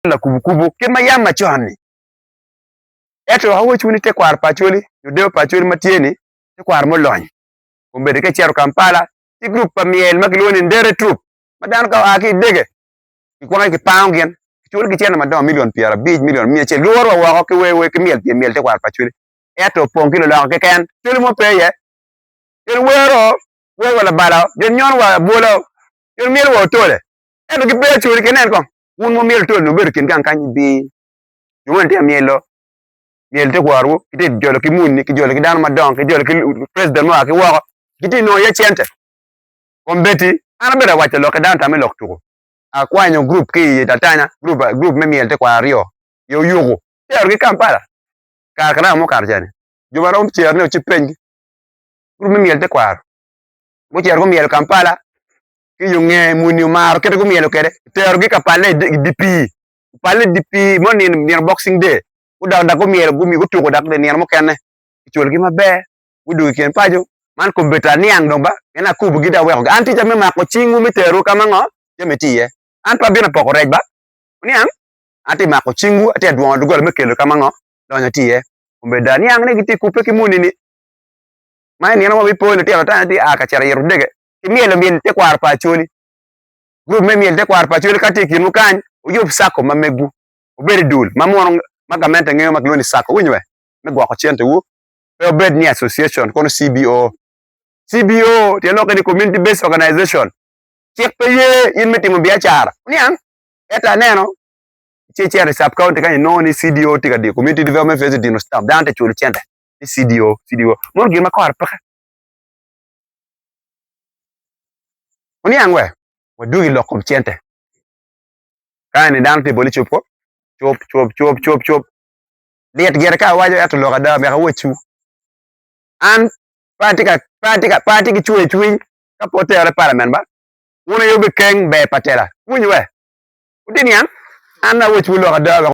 la kubu ke ma yama choni eto hawo chuni te kwar pacholi yude pacholi matieni te kwar molony kumbe ke chero Kampala ti group pa miel makiloni ndere troop madan ka aki dege ikona ki poundien chul ki chena madon million piera big million mia chel goro wa ko we ke miel te kwar pacholi eto pon kilo la ke ken chul mo peye el wero we wala bala den nyon wa bolo el miel wo tole eto ki be chul kenen ko un mo miel tole no ber kin kan kan bi yuwen te mielo miel te kwaru kiti jolo ki munni ki jolo ki dan madon ki jolo ki president mo ki wo kiti no ye chente kombeti ana bera wacha lo ke dan ta me lok tuko akwanyo group ki tatanya group me miel te kwario yo yugo te ki Kampala kar kana mo kar jani jubara chier ne chi pengi group me miel te kwar mo chier ko miel Kampala ki yunge muni mar kete ko miel kede te ki kapale DP mo ni boxing day uda ko miel gumi ko tuko dak de ni mo kenne chul gi mabe udu ken pajo man ko beta ni ang domba ena kubu gida we anti jame ma ko chingu mitero kama ngo jame tiye an pa bina poko rejba ni ang anti ma ko chingu ate duon dugol mekelo kama ngo donya tiye kumbe dani ang ne giti kupe ki muni ni mai ni no bi pole te ta di aka chara yeru dege ki miel te kwar pa choli group me miel te kwar pa choli kati kinu kan uyub sako mamegu uberi dul mamono magamenta ngeo makloni sako unywe megwa ko chente wu bed ni association kono CBO te lo ke community based organization chek peye in metimo biachara ni an eta neno che sub county kan no ni CDO tika di community development phase di no staff dante chulu chente ni CDO mon gi makor pa ni an we wadugi lo kom chente kan dante boli chupo chop liet ger ka wajo ato lo ka da me ka wochu an party ki chwe ka pote ala parliament ba wona yobe keng be patela wunywe udini an na wochu lo ka da